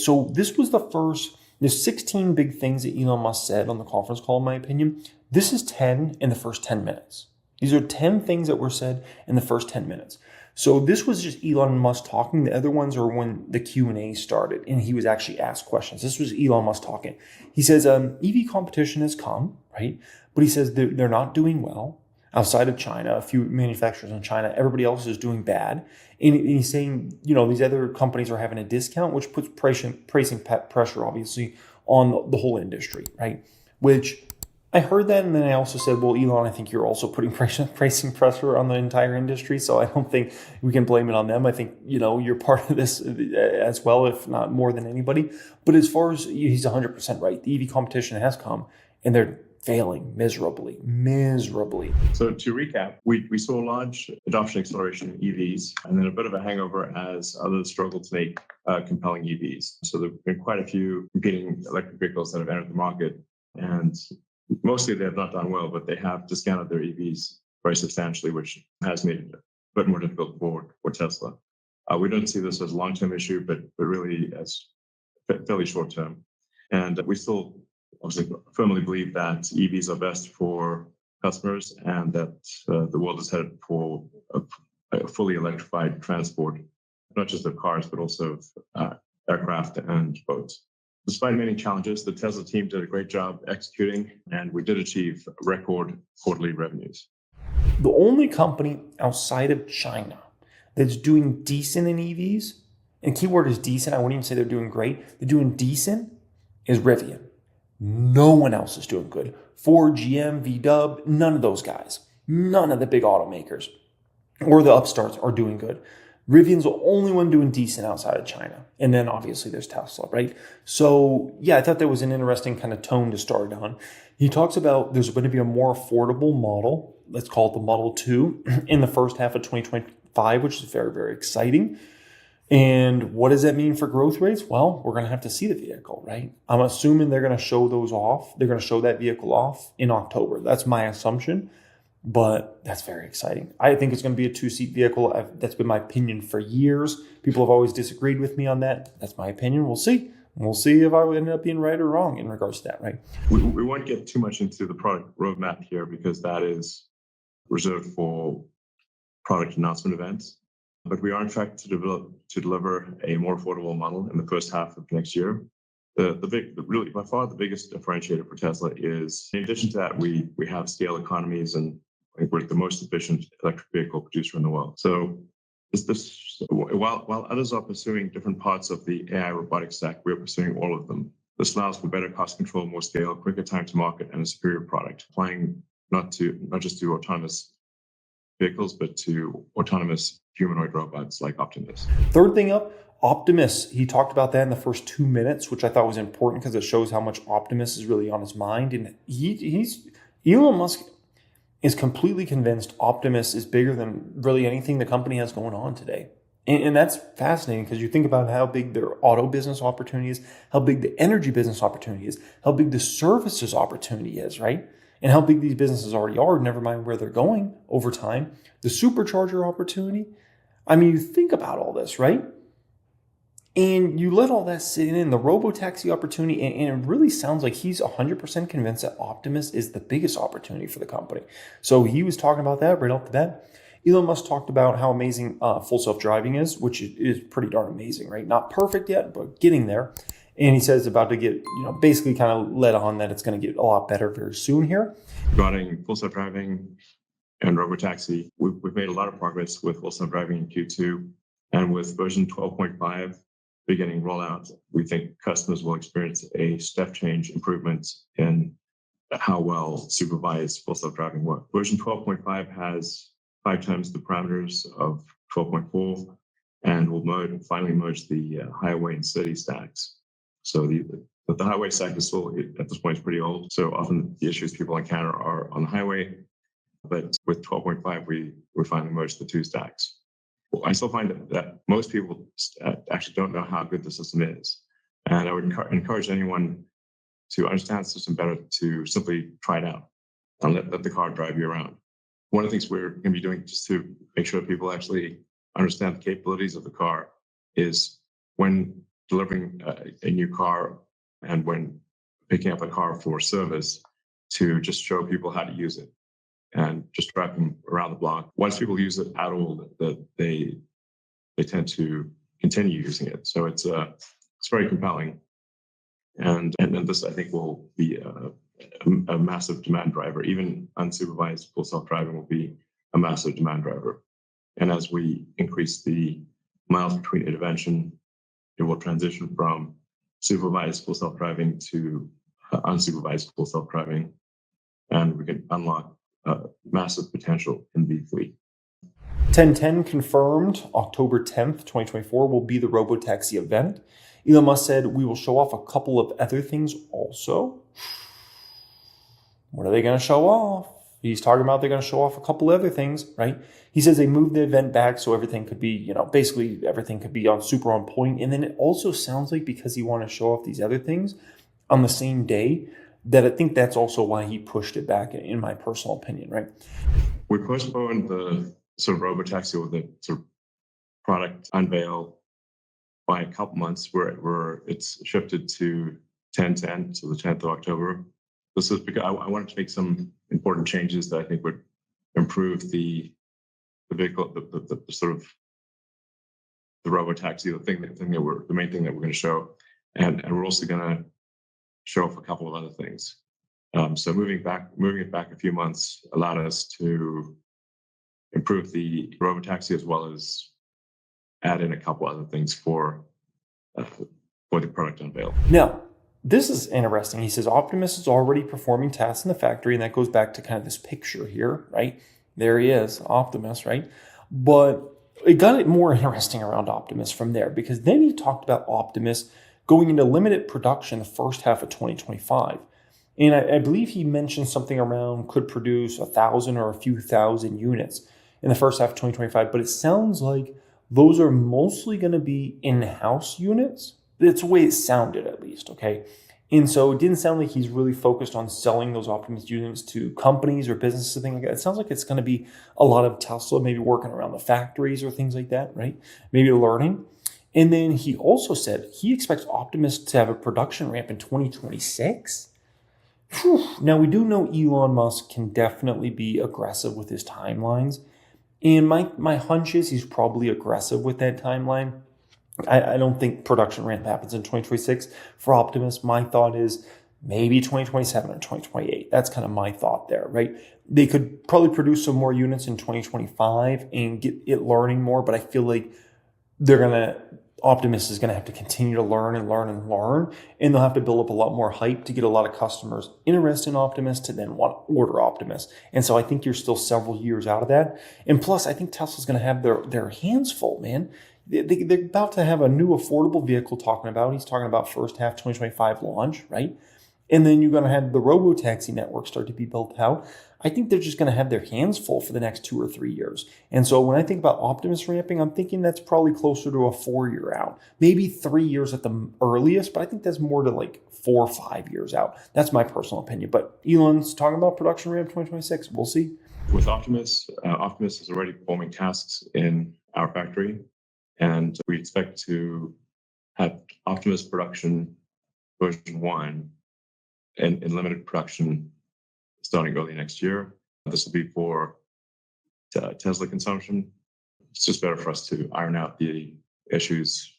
so this was the first, there's 16 big things that Elon Musk said on the conference call, in my opinion. This is 10 in the first 10 minutes. These are 10 things that were said in the first 10 minutes. So this was just Elon Musk talking. The other ones are when the Q&A started and he was actually asked questions. This was Elon Musk talking. He says, EV competition has come, right? But he says they're not doing well. Outside of China, a few manufacturers in China, everybody else is doing bad. And he's saying, these other companies are having a discount, which puts pricing pressure, obviously, on the whole industry, right? Which I heard that, and then I also said, well, Elon, I think you're also putting pricing pressure on the entire industry, so I don't think we can blame it on them. I think, you're part of this as well, if not more than anybody. But as far as he's 100% right, the EV competition has come, and they're failing miserably. So to recap, we saw large adoption acceleration in EVs, and then a bit of a hangover as others struggle to make compelling EVs. So there have been quite a few competing electric vehicles that have entered the market, and mostly they have not done well, but they have discounted their EVs very substantially, which has made it a bit more difficult for Tesla. We don't see this as a long-term issue, but really as fairly short-term. And we still obviously firmly believe that EVs are best for customers and that the world is headed for a fully electrified transport, not just of cars, but also of aircraft and boats. Despite many challenges, the Tesla team did a great job executing, and we did achieve record quarterly revenues. The only company outside of China that's doing decent in EVs, and keyword is decent, I wouldn't even say they're doing great, they're doing decent, is Rivian. No one else is doing good. Ford, GM, VW, none of those guys, none of the big automakers or the upstarts are doing good. Rivian's the only one doing decent outside of China. And then obviously there's Tesla, right? So yeah, I thought that was an interesting kind of tone to start on. He talks about there's going to be a more affordable model, let's call it the Model 2, in the first half of 2025, which is very, very exciting. And what does that mean for growth rates? Well, we're going to have to see the vehicle, right? I'm assuming they're going to show those off. They're going to show that vehicle off in October. That's my assumption. But that's very exciting. I think it's going to be a two-seat vehicle. That's been my opinion for years. People have always disagreed with me on that. That's my opinion. We'll see. We'll see if I end up being right or wrong in regards to that, right? We won't get too much into the product roadmap here because that is reserved for product announcement events. But we are on track to deliver a more affordable model in the first half of next year. Really, by far, the biggest differentiator for Tesla is, in addition to that, we have scale economies and we're the most efficient electric vehicle producer in the world. So while others are pursuing different parts of the AI robotics stack, we're pursuing all of them. This allows for better cost control, more scale, quicker time to market, and a superior product, applying not just to autonomous vehicles, but to autonomous humanoid robots like Optimus. Third thing up, Optimus. He talked about that in the first 2 minutes, which I thought was important because it shows how much Optimus is really on his mind. And Elon Musk is completely convinced Optimus is bigger than really anything the company has going on today. And that's fascinating because you think about how big their auto business opportunity is, how big the energy business opportunity is, how big the services opportunity is, right? And how big these businesses already are, never mind where they're going over time. The supercharger opportunity. I mean, you think about all this, right? And you let all that sit in, the robotaxi opportunity, and it really sounds like he's 100% convinced that Optimus is the biggest opportunity for the company. So he was talking about that right off the bat. Elon Musk talked about how amazing full self-driving is, which is pretty darn amazing, right? Not perfect yet, but getting there. And he says it's about to get, basically kind of led on that it's going to get a lot better very soon here. Regarding full self-driving and robotaxi, we've made a lot of progress with full self-driving in Q2. And with version 12.5 beginning rollout, we think customers will experience a step change improvement in how well supervised full self-driving works. Version 12.5 has 5 times the parameters of 12.4 and will finally merge the highway and city stacks. So the highway stack is still, at this point, is pretty old. So often the issues people encounter are on the highway. But with 12.5, we finally merged the 2 stacks. I still find that most people actually don't know how good the system is. And I would encourage anyone to understand the system better to simply try it out and let the car drive you around. One of the things we're going to be doing just to make sure people actually understand the capabilities of the car is when delivering a new car and when picking up a car for service to just show people how to use it and just drive them around the block. Once people use it at all, they tend to continue using it. So it's very compelling. And this, I think, will be a massive demand driver. Even unsupervised full self-driving will be a massive demand driver. And as we increase the miles between intervention, it will transition from supervised full self-driving to unsupervised full self-driving. And we can unlock massive potential in the fleet. 1010 confirmed October 10th, 2024 will be the Robotaxi event. Elon Musk said we will show off a couple of other things also. What are they going to show off? He's talking about they're going to show off a couple other things, right? He says they moved the event back so everything could be, basically everything could be super on point. And then it also sounds like because he wanted to show off these other things on the same day, that I think that's also why he pushed it back, in my personal opinion, right? We postponed the sort of Robotaxi or the sort of product unveil by a couple months where it's shifted to 10/10, so the 10th of October. This is because I wanted to make some important changes that I think would improve the vehicle, the sort of the Robotaxi, the main thing that we're going to show, and we're also going to show off a couple of other things. So moving it back a few months allowed us to improve the Robotaxi as well as add in a couple other things for the product unveil. Now, this is interesting. He says Optimus is already performing tasks in the factory, and that goes back to kind of this picture here, right? There he is, Optimus, right? But it got more interesting around Optimus from there, because then he talked about Optimus going into limited production the first half of 2025. And I believe he mentioned something around could produce 1,000 or a few thousand units in the first half of 2025. But it sounds like those are mostly going to be in-house units. That's the way it sounded, at least, okay? And so it didn't sound like he's really focused on selling those Optimus units to companies or businesses, things like that. It sounds like it's going to be a lot of Tesla, maybe working around the factories or things like that, right? Maybe learning. And then he also said he expects Optimus to have a production ramp in 2026. Whew. Now, we do know Elon Musk can definitely be aggressive with his timelines. And my hunch is he's probably aggressive with that timeline. I don't think production ramp happens in 2026 for Optimus. My thought is maybe 2027 or 2028. That's kind of my thought there, right? They could probably produce some more units in 2025 and get it learning more, but I feel like Optimus is going to have to continue to learn, and they'll have to build up a lot more hype to get a lot of customers interested in Optimus to then want to order Optimus. And so I think you're still several years out of that. And plus, I think Tesla's going to have their hands full, man. They're about to have a new affordable vehicle talking about. He's talking about first half 2025 launch, right? And then you're going to have the Robotaxi network start to be built out. I think they're just going to have their hands full for the next 2 or 3 years. And so when I think about Optimus ramping, I'm thinking that's probably closer to a 4-year out, maybe 3 years at the earliest, but I think that's more to like 4 or 5 years out. That's my personal opinion. But Elon's talking about production ramp 2026. We'll see. With Optimus, Optimus is already performing tasks in our factory, and we expect to have Optimus production version 1 in limited production starting early next year. This will be for Tesla consumption. It's just better for us to iron out the issues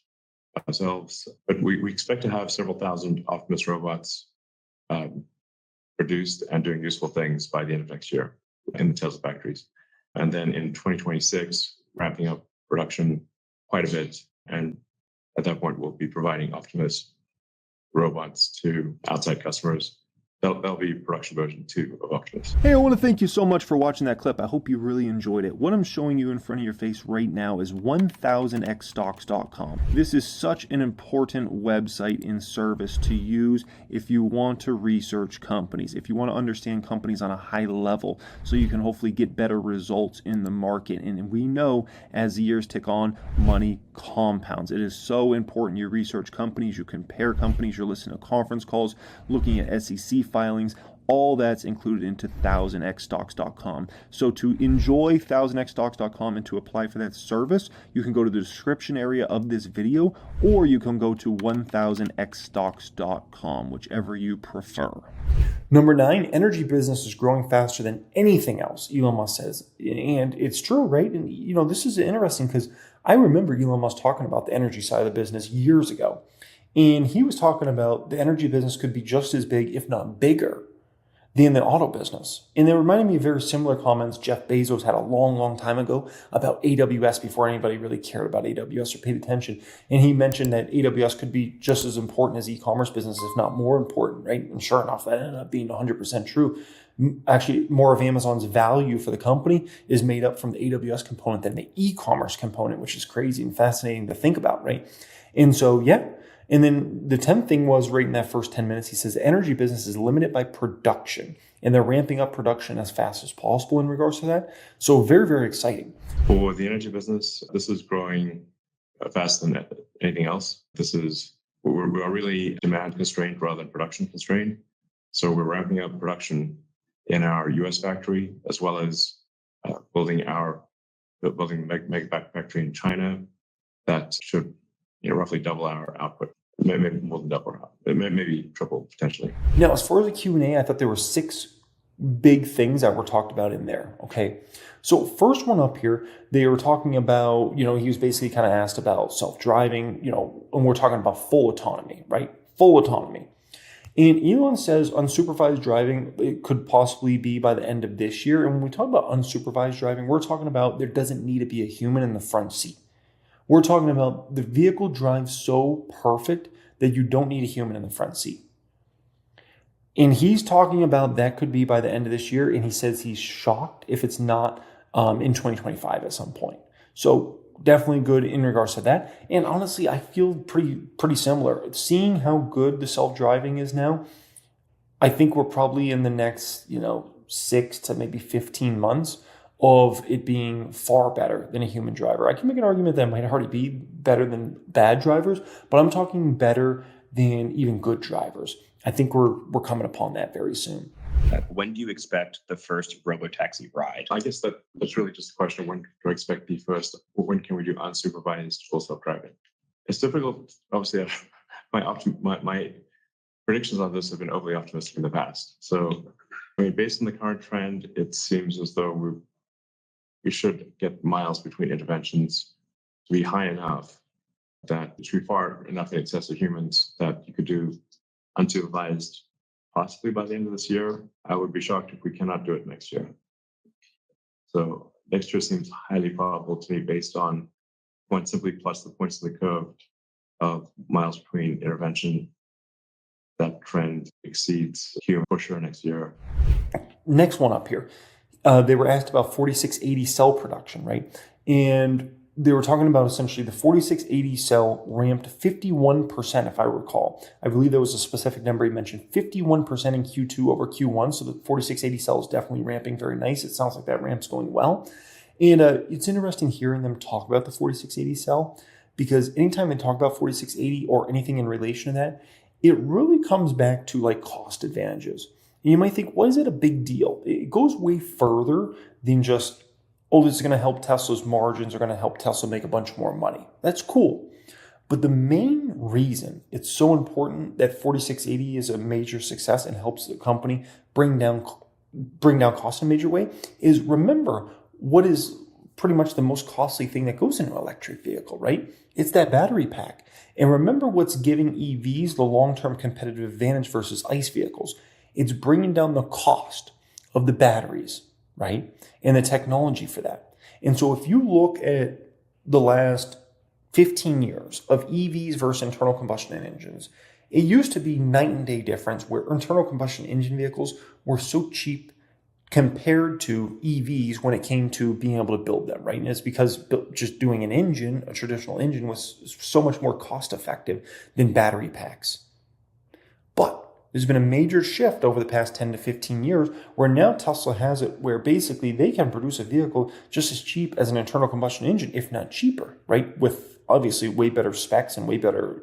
ourselves. But we expect to have several thousand Optimus robots produced and doing useful things by the end of next year in the Tesla factories. And then in 2026, ramping up production quite a bit. And at that point, we'll be providing Optimus robots to outside customers. That'll be production version 2 of Optimus. Hey, I want to thank you so much for watching that clip. I hope you really enjoyed it. What I'm showing you in front of your face right now is 1000xstocks.com. This is such an important website and service to use if you want to research companies, if you want to understand companies on a high level, so you can hopefully get better results in the market. And we know as the years tick on, money compounds. It is so important you research companies, you compare companies, you're listening to conference calls, looking at SEC filings. All that's included into 1000xstocks.com. So to enjoy 1000xstocks.com and to apply for that service, you can go to the description area of this video, or you can go to 1000xstocks.com, whichever you prefer. Number 9, energy business is growing faster than anything else, Elon Musk says. And it's true, right? And, this is interesting because I remember Elon Musk talking about the energy side of the business years ago. And he was talking about the energy business could be just as big, if not bigger, than the auto business. And they reminded me of very similar comments Jeff Bezos had a long, long time ago about AWS before anybody really cared about AWS or paid attention. And he mentioned that AWS could be just as important as e-commerce business, if not more important, right? And sure enough, that ended up being 100% true. Actually, more of Amazon's value for the company is made up from the AWS component than the e-commerce component, which is crazy and fascinating to think about, right? And so, yeah. And then the 10th thing was right in that first 10 minutes, he says the energy business is limited by production and they're ramping up production as fast as possible in regards to that. So very, very exciting. For the energy business, this is growing faster than anything else. We are really demand constrained rather than production constrained. So we're ramping up production in our US factory, as well as building a mega factory in China that should roughly double our output. Maybe more than double, maybe triple potentially. Now, as far as the Q&A, I thought there were 6 big things that were talked about in there. Okay. So first one up here, they were talking about, he was basically kind of asked about self-driving, and we're talking about full autonomy, right? Full autonomy. And Elon says unsupervised driving, it could possibly be by the end of this year. And when we talk about unsupervised driving, we're talking about there doesn't need to be a human in the front seat. We're talking about the vehicle drives so perfect that you don't need a human in the front seat. And he's talking about that could be by the end of this year. And he says he's shocked if it's not in 2025 at some point. So definitely good in regards to that. And honestly, I feel pretty similar. Seeing how good the self-driving is now, I think we're probably in the next, 6 to maybe 15 months of it being far better than a human driver. I can make an argument that it might already be better than bad drivers, but I'm talking better than even good drivers. I think we're coming upon that very soon. When do you expect the first robotaxi ride? I guess that's really just a question of when do I expect the first, when can we do unsupervised full self-driving? It's difficult, obviously, my predictions on this have been overly optimistic in the past. So, based on the current trend, it seems as though we should get miles between interventions to be high enough that it should be far enough in excess of humans that you could do unsupervised possibly by the end of this year. I would be shocked if we cannot do it next year. So next year seems highly probable to me based on simply plus the points of the curve of miles between intervention. That trend exceeds human for sure next year. Next one up here. They were asked about 4680 cell production, right? And they were talking about essentially the 4680 cell ramped 51%, if I recall. I believe there was a specific number he mentioned, 51% in Q2 over Q1. So the 4680 cell is definitely ramping very nice. It sounds like that ramp's going well. And it's interesting hearing them talk about the 4680 cell because anytime they talk about 4680 or anything in relation to that, it really comes back to like cost advantages. And you might think, why is it a big deal? It goes way further than just, this is going to help Tesla's margins, are going to help Tesla make a bunch more money. That's cool. But the main reason it's so important that 4680 is a major success and helps the company bring down costs in a major way is remember what is pretty much the most costly thing that goes into an electric vehicle, right? It's that battery pack. And remember what's giving EVs the long-term competitive advantage versus ICE vehicles. It's bringing down the cost of the batteries, right? And the technology for that. And so if you look at the last 15 years of EVs versus internal combustion engines, it used to be night and day difference where internal combustion engine vehicles were so cheap compared to EVs when it came to being able to build them, right? And it's because just doing an engine, a traditional engine, was so much more cost effective than battery packs. But there's been a major shift over the past 10 to 15 years where now Tesla has it where basically they can produce a vehicle just as cheap as an internal combustion engine, if not cheaper, right? With obviously way better specs and way better,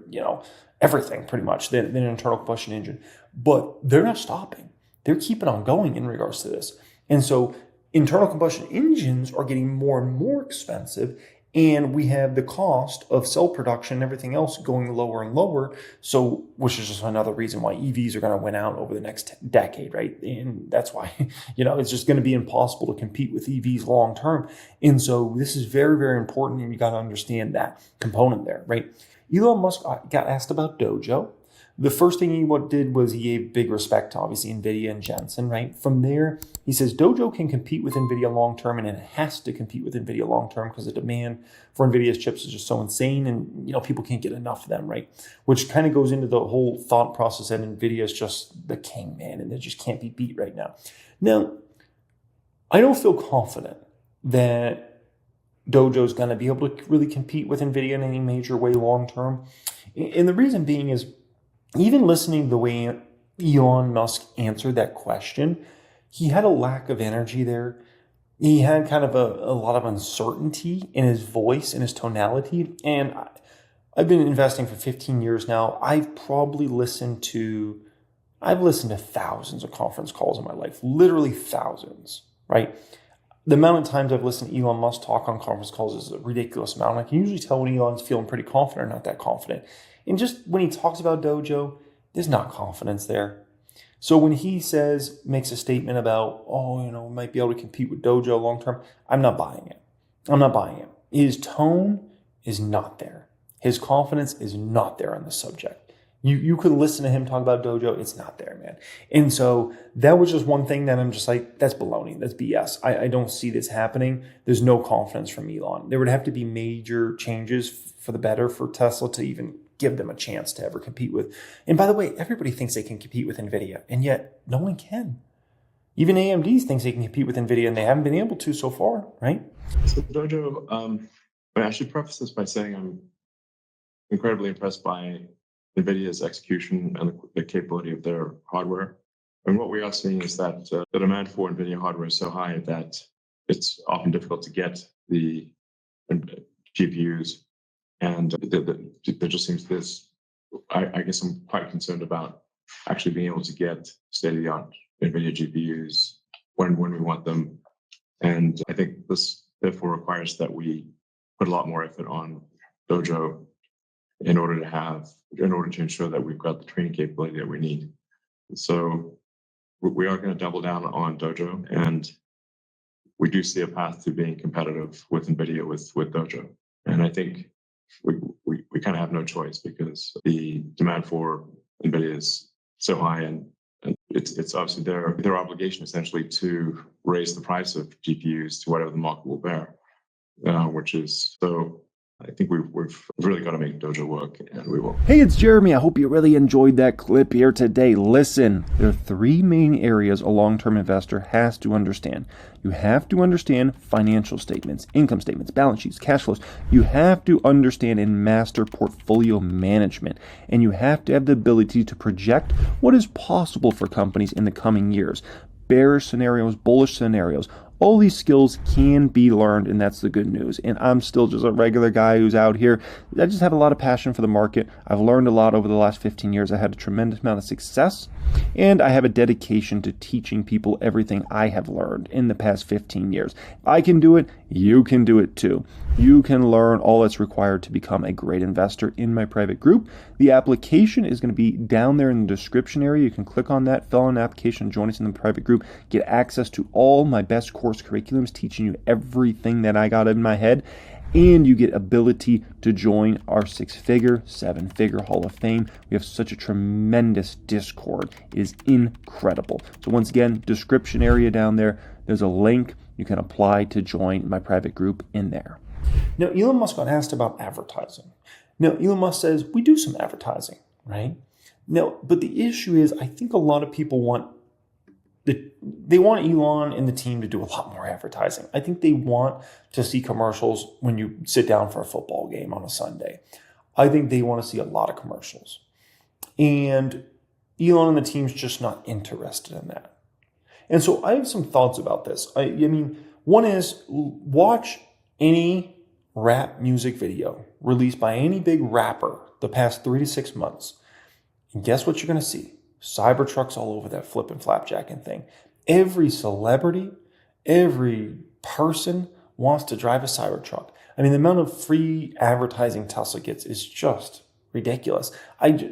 everything pretty much than an internal combustion engine. But they're not stopping. they're keeping on going in regards to this. And so internal combustion engines are getting more and more expensive, and we have the cost of cell production and everything else going lower and lower. So, which is just another reason why EVs are going to win out over the next decade, right? And that's why, it's just going to be impossible to compete with EVs long term. And so this is very, very important, and you got to understand that component there, right? Elon Musk got asked about Dojo. The first thing he did was he gave big respect to obviously NVIDIA and Jensen, right? From there, he says Dojo can compete with NVIDIA long term, and it has to compete with NVIDIA long term because the demand for NVIDIA's chips is just so insane, and people can't get enough of them, right? Which kind of goes into the whole thought process that NVIDIA is just the king, man, and they just can't be beat right now. Now, I don't feel confident that Dojo is going to be able to really compete with NVIDIA in any major way long term. And the reason being is, even listening to the way Elon Musk answered that question, he had a lack of energy there. He had kind of a lot of uncertainty in his voice and his tonality. And I've been investing for 15 years now. I've listened to thousands of conference calls in my life, literally thousands, right? The amount of times I've listened to Elon Musk talk on conference calls is a ridiculous amount. I can usually tell when Elon's feeling pretty confident or not that confident. And just when he talks about Dojo, there's not confidence there. So when he makes a statement about, we might be able to compete with Dojo long term, I'm not buying it. His tone is not there. His confidence is not there on the subject. You could listen to him talk about Dojo. It's not there, man. And so that was just one thing that I'm just like, that's baloney. That's BS. I don't see this happening. There's no confidence from Elon. There would have to be major changes for the better for Tesla to even give them a chance to ever compete with. And by the way, everybody thinks they can compete with NVIDIA, and yet no one can. Even AMD thinks they can compete with NVIDIA, and they haven't been able to so far, right? So Dojo, I should preface this by saying I'm incredibly impressed by NVIDIA's execution and the capability of their hardware. And what we are seeing is that the demand for NVIDIA hardware is so high that it's often difficult to get the GPUs. And there just seems this, I guess I'm quite concerned about actually being able to get state-of-the-art NVIDIA GPUs when we want them. And I think this therefore requires that we put a lot more effort on Dojo in order to ensure that we've got the training capability that we need. So we are going to double down on Dojo, and we do see a path to being competitive with NVIDIA with Dojo. And I think we kind of have no choice because the demand for NVIDIA is so high, and it's obviously their obligation essentially to raise the price of GPUs to whatever the market will bear, which is so. I think we've really got to make Dojo work, and we will. Hey, it's Jeremy. I hope you really enjoyed that clip here today. Listen, there are three main areas a long-term investor has to understand. You have to understand financial statements, income statements, balance sheets, cash flows. You have to understand and master portfolio management, and you have to have the ability to project what is possible for companies in the coming years. Bearish scenarios, bullish scenarios. All these skills can be learned, and that's the good news. And I'm still just a regular guy who's out here. I just have a lot of passion for the market. I've learned a lot over the last 15 years. I had a tremendous amount of success, and I have a dedication to teaching people everything I have learned in the past 15 years. If I can do it, you can do it too. You can learn all that's required to become a great investor in my private group. The application is going to be down there in the description area. You can click on that, fill out an application, join us in the private group, get access to all my best course curriculums, teaching you everything that I got in my head, and you get ability to join our 6-figure, 7-figure Hall of Fame. We have such a tremendous Discord. It is incredible. So once again, description area down there, there's a link. You can apply to join my private group in there. Now, Elon Musk got asked about advertising. Now, Elon Musk says we do some advertising, right? Now, but the issue is, I think a lot of people want Elon and the team to do a lot more advertising. I think they want to see commercials when you sit down for a football game on a Sunday. I think they want to see a lot of commercials. And Elon and the team's just not interested in that. And so I have some thoughts about this. I mean, one is watch any rap music video released by any big rapper the past 3 to 6 months. And guess what you're going to see? Cybertrucks all over that flip and flapjacking thing. Every celebrity, every person wants to drive a Cybertruck. I mean, the amount of free advertising Tesla gets is just ridiculous.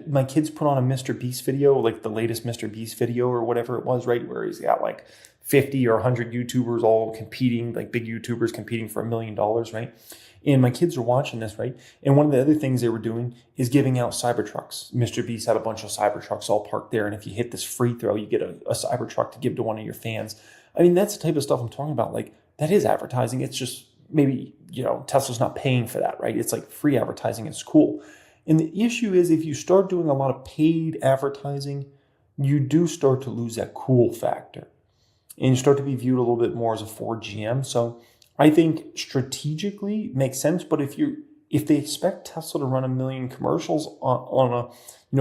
My kids put on a Mr. Beast video, like the latest Mr. Beast video or whatever it was, right? Where he's got like 50 or 100 YouTubers all competing, like big YouTubers competing for $1 million, right? And my kids are watching this, right? And one of the other things they were doing is giving out Cybertrucks. Mr. Beast had a bunch of Cybertrucks all parked there. And if you hit this free throw, you get a Cybertruck to give to one of your fans. I mean, that's the type of stuff I'm talking about. Like, that is advertising. It's just maybe, Tesla's not paying for that, right? It's like free advertising. It's cool. And the issue is if you start doing a lot of paid advertising, you do start to lose that cool factor. And you start to be viewed a little bit more as a Ford GM. So I think strategically it makes sense, but if they expect Tesla to run 1 million commercials on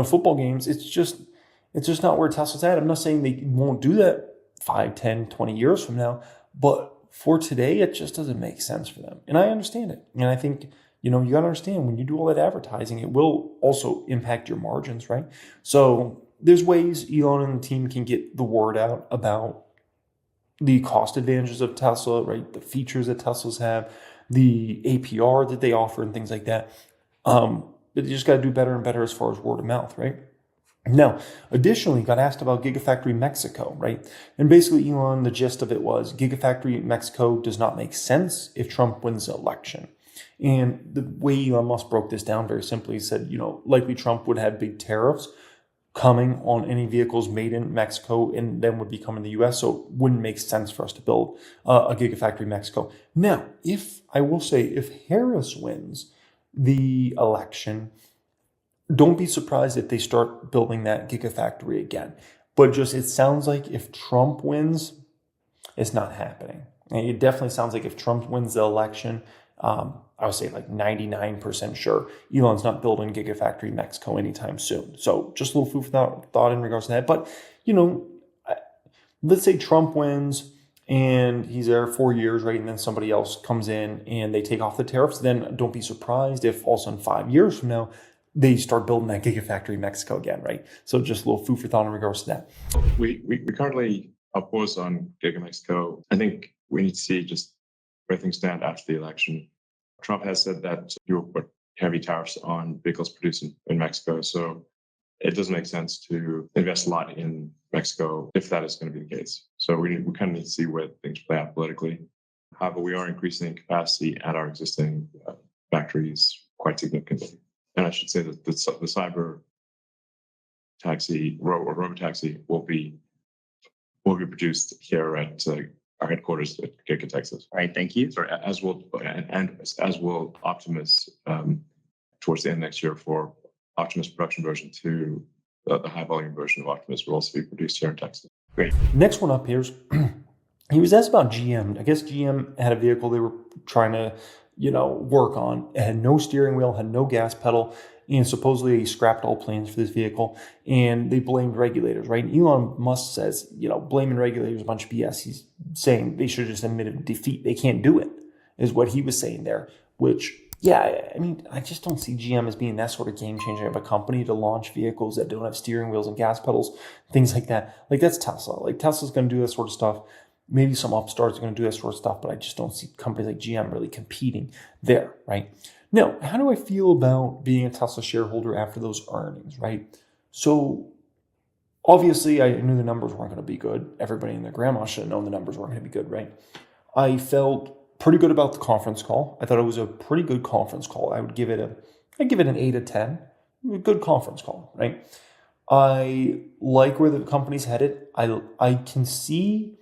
football games, it's just not where Tesla's at. I'm not saying they won't do that 5, 10, 20 years from now, but for today, it just doesn't make sense for them. And I understand it. And I think, you got to understand when you do all that advertising, it will also impact your margins, right? So there's ways Elon and the team can get the word out about the cost advantages of Tesla, right? The features that Teslas have, the APR that they offer and things like that. But you just got to do better and better as far as word of mouth, right? Now, additionally, got asked about Gigafactory Mexico, right? And basically, Elon, the gist of it was Gigafactory Mexico does not make sense if Trump wins the election. And the way Elon Musk broke this down very simply, he said, likely Trump would have big tariffs coming on any vehicles made in Mexico and then would be coming to the U.S. So it wouldn't make sense for us to build a Gigafactory Mexico. Now, if Harris wins the election, don't be surprised if they start building that Gigafactory again. But it sounds like if Trump wins, it's not happening. And it definitely sounds like if Trump wins the election, I would say like 99% sure Elon's not building Gigafactory Mexico anytime soon. So just a little food for thought in regards to that. But, let's say Trump wins and he's there 4 years, right? And then somebody else comes in and they take off the tariffs. Then don't be surprised if all of a sudden 5 years from now, they start building that Gigafactory Mexico again, right? So just a little food for thought in regards to that. We currently oppose on Giga Mexico. I think we need to see just where things stand after the election. Trump has said that he will put heavy tariffs on vehicles produced in Mexico. So it doesn't make sense to invest a lot in Mexico if that is going to be the case. So we kind of need to see where things play out politically. However, we are increasing capacity at our existing factories quite significantly. And I should say that the cyber taxi or robotaxi will be produced here at our headquarters at Giga, Texas. All right, thank you. Sorry, as will Optimus towards the end of next year for Optimus production version 2. The high volume version of Optimus will also be produced here in Texas. Great. Next one up here is he was asked about GM. I guess GM had a vehicle they were trying to work on. It had no steering wheel, had no gas pedal, and supposedly they scrapped all plans for this vehicle, and they blamed regulators, right? And Elon Musk says, blaming regulators is a bunch of BS. He's saying they should have just admitted defeat. They can't do it, is what he was saying there, which, yeah, I mean, I just don't see GM as being that sort of game changer of a company to launch vehicles that don't have steering wheels and gas pedals, things like that. Like, that's Tesla. Like, Tesla's going to do that sort of stuff. Maybe some upstarts are going to do that sort of stuff, but I just don't see companies like GM really competing there, right? Now, how do I feel about being a Tesla shareholder after those earnings, right? So obviously, I knew the numbers weren't going to be good. Everybody and their grandma should have known the numbers weren't going to be good, right? I felt pretty good about the conference call. I thought it was a pretty good conference call. I'd give it an 8 of 10. A good conference call, right? I like where the company's headed. I can see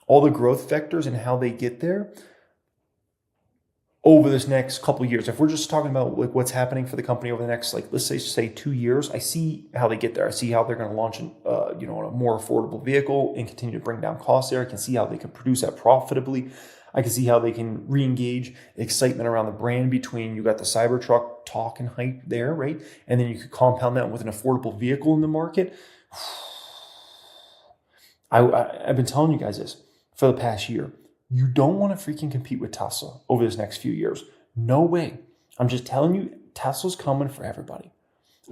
all the growth vectors and how they get there over this next couple of years. If we're just talking about like what's happening for the company over the next, like, let's say 2 years, I see how they get there. I see how they're going to launch a more affordable vehicle and continue to bring down costs there. I can see how they can produce that profitably. I can see how they can re-engage excitement around the brand between you got the Cybertruck talk and hype there, right? And then you could compound that with an affordable vehicle in the market. I've been telling you guys this for the past year. You don't want to freaking compete with Tesla over this next few years. No way. I'm just telling you, Tesla's coming for everybody.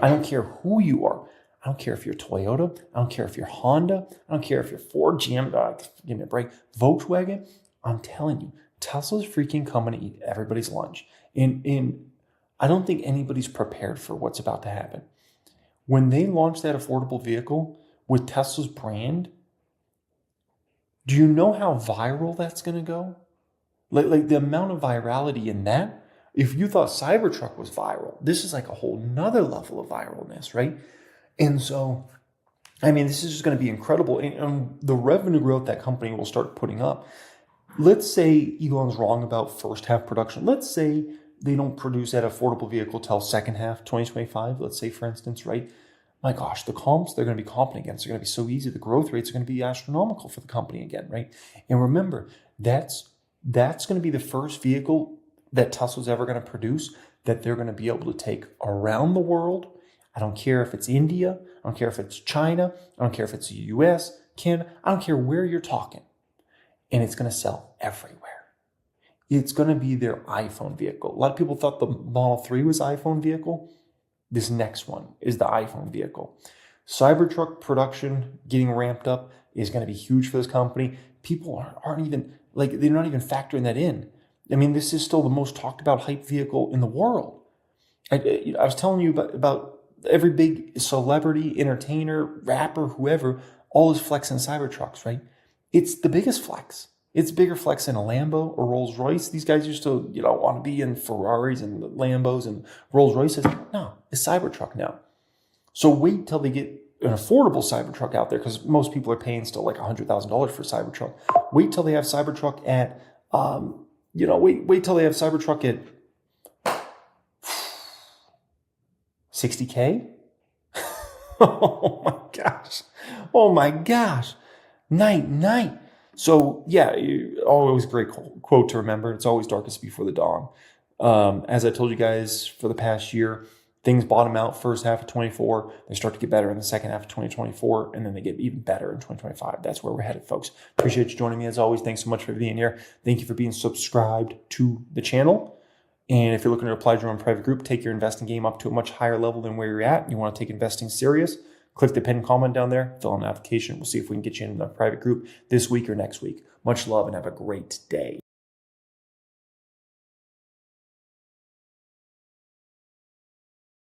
I don't care who you are. I don't care if you're Toyota. I don't care if you're Honda. I don't care if you're Ford, GM, give me a break, Volkswagen. I'm telling you, Tesla's freaking coming to eat everybody's lunch. And I don't think anybody's prepared for what's about to happen. When they launch that affordable vehicle with Tesla's brand, do you know how viral that's going to go? Like the amount of virality in that. If you thought Cybertruck was viral, this is like a whole nother level of viralness, right? And so, I mean, this is just going to be incredible. And the revenue growth that company will start putting up. Let's say Elon's wrong about first half production. Let's say they don't produce that affordable vehicle till second half 2025. Let's say, for instance, right? My gosh, the comps they're going to be comping against are going to be so easy. The growth rates are going to be astronomical for the company again, right? And remember, that's going to be the first vehicle that Tesla's ever going to produce that they're going to be able to take around the world. I don't care if it's India. I don't care if it's China. I don't care if it's the US, Canada. I don't care where you're talking. And it's going to sell everywhere. It's going to be their iPhone vehicle. A lot of people thought the Model 3 was iPhone vehicle. This next one is the iPhone vehicle. Cybertruck production getting ramped up is going to be huge for this company. People aren't even, like, they're not even factoring that in. I mean, this is still the most talked about hype vehicle in the world. I was telling you about every big celebrity, entertainer, rapper, whoever, all is flexing Cybertrucks, right? It's the biggest flex. It's bigger flex than a Lambo or Rolls Royce. These guys used to, want to be in Ferraris and Lambos and Rolls Royces. No, it's Cybertruck now. So wait till they get an affordable Cybertruck out there, because most people are paying still like $100,000 for Cybertruck. Wait till they have Cybertruck at, wait till they have Cybertruck at $60K. Oh my gosh. Night. So yeah, always a great quote to remember. It's always darkest before the dawn. As I told you guys for the past year, things bottom out first half of 24. They start to get better in the second half of 2024, and then they get even better in 2025. That's where we're headed, folks. Appreciate you joining me as always. Thanks so much for being here. Thank you for being subscribed to the channel. And if you're looking to apply to your own private group, take your investing game up to a much higher level than where you're at, and you want to take investing serious, click the pinned comment down there, fill out an application. We'll see if we can get you in a private group this week or next week. Much love and have a great day.